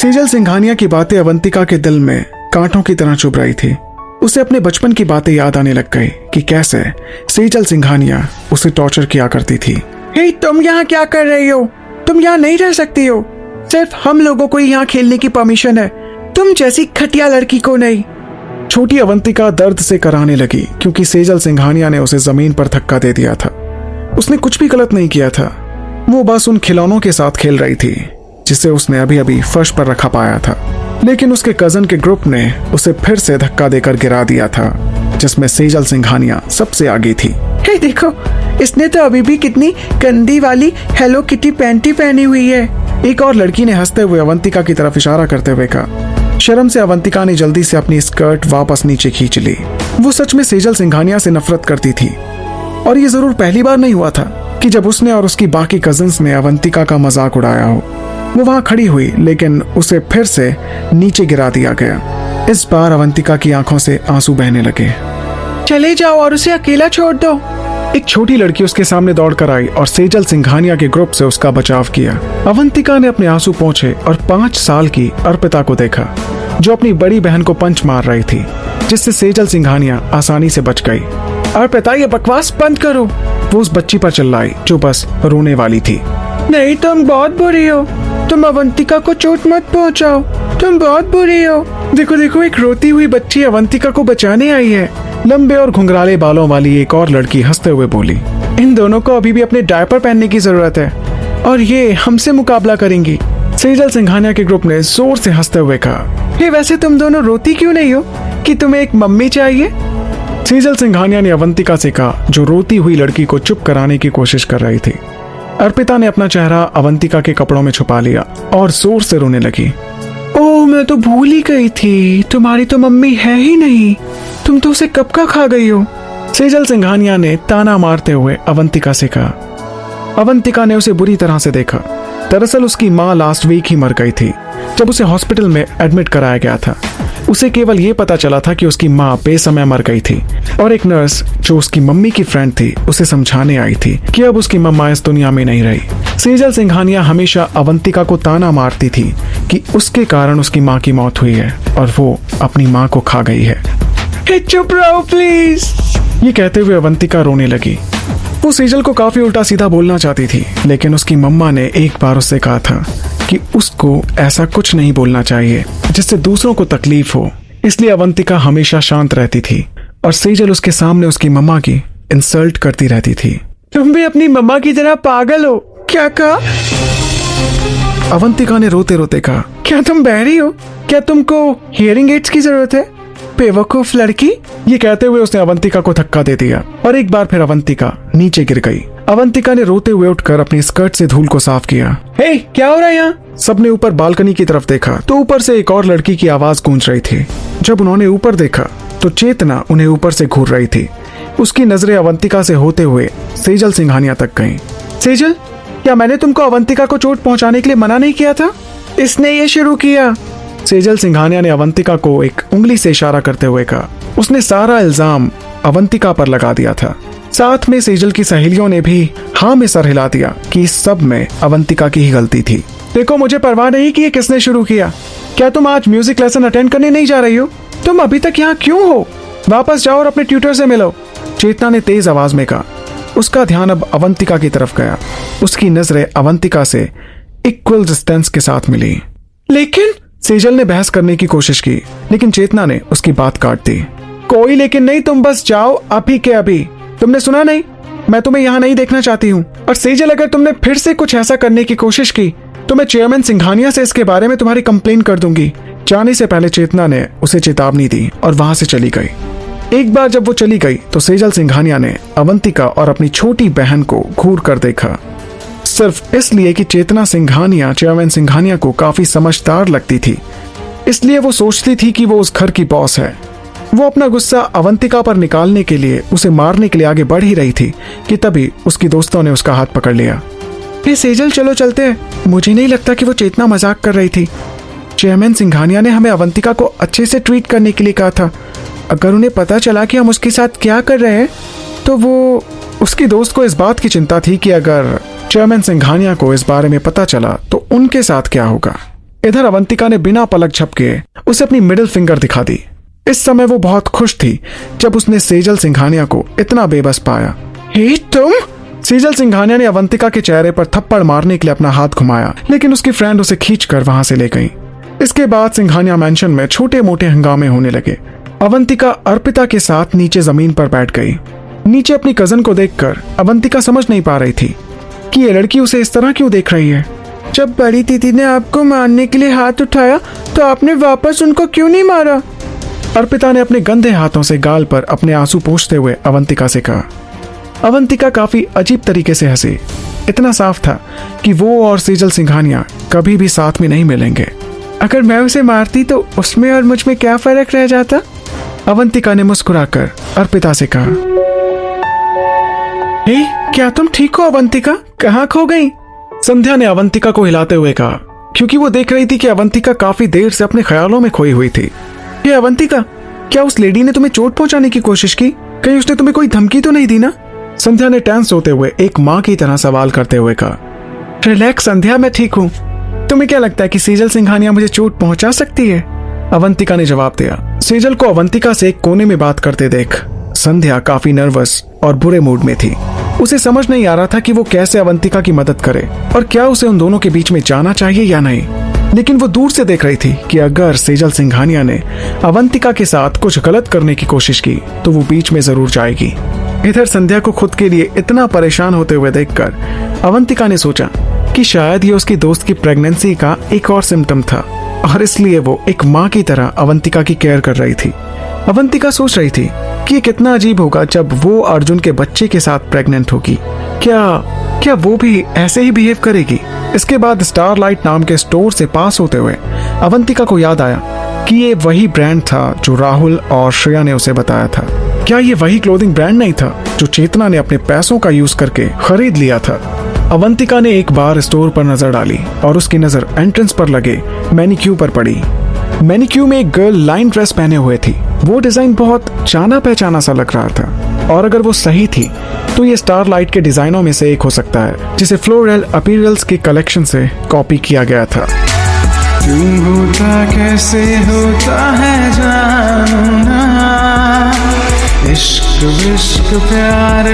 सेजल सिंघानिया की बातें अवंतिका के दिल में कांटों की तरह चुभ रही थी। उसे अपने बचपन की बातें याद आने लग गई कि कैसे सेजल सिंघानिया उसे टॉर्चर किया करती थी। हे, तुम यहाँ क्या कर रही हो? तुम यहाँ नहीं रह सकती हो। सिर्फ हम लोगों को यहाँ खेलने की परमिशन है, तुम जैसी घटिया लड़की को नहीं। छोटी अवंतिका दर्द से कराने लगी क्योंकि सेजल सिंघानिया ने उसे जमीन पर धक्का दे दिया था। उसने कुछ भी गलत नहीं किया था, वो बस उन खिलौनों के साथ खेल रही थी जिसे उसने अभी अभी फर्श पर रखा पाया था। लेकिन उसके कजन के ग्रुप ने उसे फिर से धक्का देकर गिरा दिया था, जिसमें सेजल सिंघानिया सबसे आगे थी। हे देखो, इसने तो अभी भी कितनी गंदी वाली हेलो किटी पैंटी पहनी हुई है। एक और लड़की ने हंसते हुए अवंतिका की तरफ इशारा करते हुए कहा। शर्म से अवंतिका ने जल्दी से अपनी स्कर्ट वापस नीचे खींच ली। वो सच में सेजल सिंघानिया से नफरत करती थी और ये जरूर पहली बार नहीं हुआ था कि जब उसने और उसकी बाकी कजिन्स ने अवंतिका का मजाक उड़ाया हो। वो वहां खड़ी हुई लेकिन उसे फिर से नीचे गिरा दिया गया। इस बार अवंतिका की आंखों से आंसू बहने लगे। चले जाओ और उसे अकेला छोड़ दो। एक छोटी लड़की उसके सामने दौड़कर आई और सेजल सिंघानिया के ग्रुप से उसका बचाव किया। अवंतिका ने अपने आंसू पोंछे और 5 साल की अर्पिता को देखा जो अपनी बड़ी बहन को पंच मार रही थी, जिससे सेजल सिंघानिया आसानी से बच गई। अर्पिता, ये बकवास बंद करो। वो उस बच्ची पर चिल्लाई जो बस रोने वाली थी। नहीं, तुम बहुत बुरी हो। तुम अवंतिका को चोट मत पहुंचाओ, तुम बहुत बुरी हो। देखो देखो, एक रोती हुई बच्ची अवंतिका को बचाने आई है। लंबे और घुंघराले बालों वाली एक और लड़की हंसते हुए बोली। इन दोनों को अभी भी अपने डायपर पहनने की जरूरत है और ये हमसे मुकाबला करेंगी। सेजल सिंघानिया के ग्रुप ने जोर से हंसते हुए कहा। हे, वैसे तुम दोनों रोती क्यों नहीं हो? कि तुम्हें एक मम्मी चाहिए? सेजल सिंघानिया ने अवंतिका से कहा, जो रोती हुई लड़की को चुप कराने की कोशिश कर रही थी। अर्पिता ने अपना चेहरा अवंतिका के कपड़ों में छुपा लिया और जोर से रोने लगी। ओह, मैं तो भूल ही गई थी, तुम्हारी तो मम्मी है ही नहीं। तुम तो उसे कब का खा गई हो? सेजल सिंघानिया ने ताना मारते हुए अवंतिका से कहा। अवंतिका ने उसे बुरी तरह से देखा। दरअसल उसकी माँ लास्ट वीक ही मर गई थी जब उसे हॉस्पिटल में एडमिट कराया गया था। उसे केवल ये पता चला था कि उसकी माँ बेसमय मर गई थी और एक नर्स जो उसकी मम्मी की फ्रेंड थी उसे समझाने आई थी कि अब उसकी मम्मा इस दुनिया में नहीं रही। सेजल सिंघानिया हमेशा अवंतिका को ताना मारती थी कि उसके कारण उसकी माँ की मौत हुई है और वो अपनी माँ को खा गई है। चुप रहो प्लीज। ये कहते हुए अवंतिका रोने लगी। वो सेजल को काफी उल्टा सीधा बोलना चाहती थी, लेकिन उसकी मम्मा ने एक बार उससे कहा था कि उसको ऐसा कुछ नहीं बोलना चाहिए जिससे दूसरों को तकलीफ हो। इसलिए अवंतिका हमेशा शांत रहती थी और सेजल उसके सामने उसकी मम्मा की इंसल्ट करती रहती थी। तुम भी अपनी मम्मा की तरह पागल हो। क्या कहा? अवंतिका ने रोते रोते कहा। क्या तुम बहरी हो? क्या तुमको हियरिंग एड्स की जरूरत है? बेवकूफ लड़की। ये कहते हुए उसने अवंतिका को धक्का दे दिया और एक बार फिर अवंतिका नीचे गिर गई। अवंतिका ने रोते हुए उठकर अपनी स्कर्ट से धूल को साफ किया। हे, क्या हो रहा है यहाँ? सबने ऊपर बालकनी की तरफ देखा तो ऊपर से एक और लड़की की आवाज गूंज रही थी। जब उन्होंने ऊपर देखा तो चेतना उन्हें ऊपर से घूर रही थी। उसकी नजरें अवंतिका से होते हुए सेजल सिंघानिया तक गईं। सेजल, क्या मैंने तुमको अवंतिका को चोट पहुंचाने के लिए मना नहीं किया था? इसने ये शुरू किया। सेजल सिंघानिया ने अवंतिका को एक उंगली से इशारा करते हुए कहा। उसने सारा इल्जाम अवंतिका पर लगा दिया था। साथ में सेजल की सहेलियों ने भी हाँ में सर हिला दिया कि इस सब में अवंतिका की ही गलती थी। देखो, मुझे परवाह नहीं कि ये किसने शुरू किया। क्या तुम आज म्यूजिक लेसन अटेंड करने नहीं जा रही हो? तुम अभी तक यहाँ क्यों हो? वापस जाओ और अपने ट्यूटर से मिलो। चेतना ने तेज आवाज में कहा। उसका ध्यान अब अवंतिका की तरफ गया। उसकी नजरें अवंतिका से इक्वल डिस्टेंस के साथ मिली। लेकिन सेजल ने बहस करने की कोशिश की, लेकिन चेतना ने उसकी बात काट दी। कोई लेकिन नहीं, तुम बस जाओ अभी के अभी। तुमने सुना नहीं? मैं तुम्हें यहाँ नहीं देखना चाहती हूँ। और सेजल, अगर तुमने फिर से कुछ ऐसा करने की कोशिश की तो मैं चेयरमैन सिंघानिया से इसके बारे में तुम्हारी कंप्लेन कर दूंगी। जाने से पहले चेतना ने उसे चेतावनी दी और वहां से चली गई। एक बार जब वो चली गई तो सेजल सिंघानिया ने अवंतिका और अपनी छोटी बहन को घूर कर देखा, सिर्फ इसलिए कि चेतना सिंघानिया चेयरमैन सिंघानिया को काफी समझदार लगती थी। इसलिए वो सोचती थी कि वो उस घर की बॉस है। वो अपना गुस्सा अवंतिका पर निकालने के लिए उसे मारने के लिए आगे बढ़ ही रही थी कि तभी उसकी दोस्तों ने उसका हाथ पकड़ लिया। हे सेजल, चलो चलते हैं। मुझे नहीं लगता कि वो चेतना मजाक कर रही थी। चेयरमैन सिंघानिया ने हमें अवंतिका को अच्छे से ट्रीट करने के लिए कहा था। अगर उन्हें पता चला कि हम उसके साथ क्या कर रहे हैं तो वो उसकी दोस्त को इस बात की चिंता थी कि अगर चेयरमैन सिंघानिया को इस बारे में पता चला तो उनके साथ क्या होगा। इधर अवंतिका ने बिना पलक झपके उसे अपनी मिडिल फिंगर दिखा दी। इस समय वो बहुत खुश थी जब उसने सेजल सिंघानिया को इतना बेबस पाया। हे तुम! सेजल सिंघानिया ने अवंतिका के चेहरे पर थप्पड़ मारने के लिए अपना हाथ घुमाया, लेकिन उसकी फ्रेंड उसे खींचकर वहां से ले गई। इसके बाद सिंघानिया मैंशन में छोटे मोटे हंगामे होने लगे। अवंतिका अर्पिता के साथ नीचे जमीन पर बैठ गई। नीचे अपनी कजन को देखकर अवंतिका समझ नहीं पा रही थी कि ये लड़की उसे इस तरह क्यों देख रही है। जब बड़ी दीदी ने आपको मारने के लिए हाथ उठाया तो आपने वापस उनको क्यों नहीं मारा? अर्पिता ने अपने गंदे हाथों से गाल पर अपने आंसू पोंछते हुए अवंतिका से कहा। अवंतिका काफी अजीब तरीके से हंसी। इतना साफ था कि वो और सेजल सिंघानिया कभी भी साथ में नहीं मिलेंगे। अगर मैं उसे मारती तो उसमें और मुझ में क्या फर्क रह जाता? अवंतिका ने मुस्कुराकर अर्पिता से कहा। हे, क्या तुम ठीक हो अवंतिका? कहाँ खो गई? संध्या ने अवंतिका को हिलाते हुए कहा, क्योंकि वो देख रही थी कि अवंतिका काफी देर से अपने ख्यालों में खोई हुई थी। हे अवंतिका, क्या उस लेडी ने तुम्हें चोट पहुंचाने की कोशिश की? कहीं उसने तुम्हें कोई धमकी तो नहीं दी ना? संध्या ने टेंस होते हुए एक माँ की तरह सवाल करते हुए कहा। रिलैक्स संध्या, मैं ठीक हूँ। तुम्हें क्या लगता है कि सेजल सिंघानिया मुझे चोट पहुंचा सकती है? अवंतिका ने जवाब दिया। सेजल को अवंतिका से एक कोने में बात करते देख संध्या काफी नर्वस और बुरे मूड में थी। उसे समझ नहीं आ रहा था कि वो कैसे अवंतिका की मदद करे और क्या उसे उन दोनों के बीच में जाना चाहिए या नहीं। लेकिन वो दूर से देख रही थी कि अगर सेजल सिंघानिया ने अवंतिका के साथ कुछ गलत करने की कोशिश की तो वो बीच में जरूर जाएगी। इधर संध्या को खुद के लिए इतना परेशान होते हुए देखकर अवंतिका ने सोचा कि शायद ये उसकी दोस्त की प्रेगनेंसी का एक और सिम्टम था और इसलिए वो एक माँ की तरह अवंतिका की केयर कर रही थी। अवंतिका सोच रही थी कि ये कितना अजीब होगा जब वो अर्जुन के बच्चे के साथ प्रेग्नेंट होगी। क्या वो भी ऐसे ही बिहेव करेगी? इसके बाद स्टारलाइट नाम के स्टोर से पास होते हुए अवंतिका को याद आया कि ये वही ब्रांड था जो राहुल और श्रेया ने उसे बताया था। क्या ये वही क्लोथिंग ब्रांड नहीं था जो चेतना ने अपने पैसों का यूज करके खरीद लिया था? अवंतिका ने एक बार स्टोर पर नजर डाली और उसकी नजर एंट्रेंस पर लगे मैनिक्यू पर पड़ी। मैनिक्यू में एक गर्ल लाइन ड्रेस पहने हुए थी। वो डिजाइन बहुत जाना पहचाना सा लग रहा था और अगर वो सही थी तो ये स्टारलाइट के डिजाइनों में से एक हो सकता है जिसे फ्लोरल अपीरियल्स के कलेक्शन से कॉपी किया गया था। क्यों होता कैसे होता है जानना, इश्क विश्क प्यार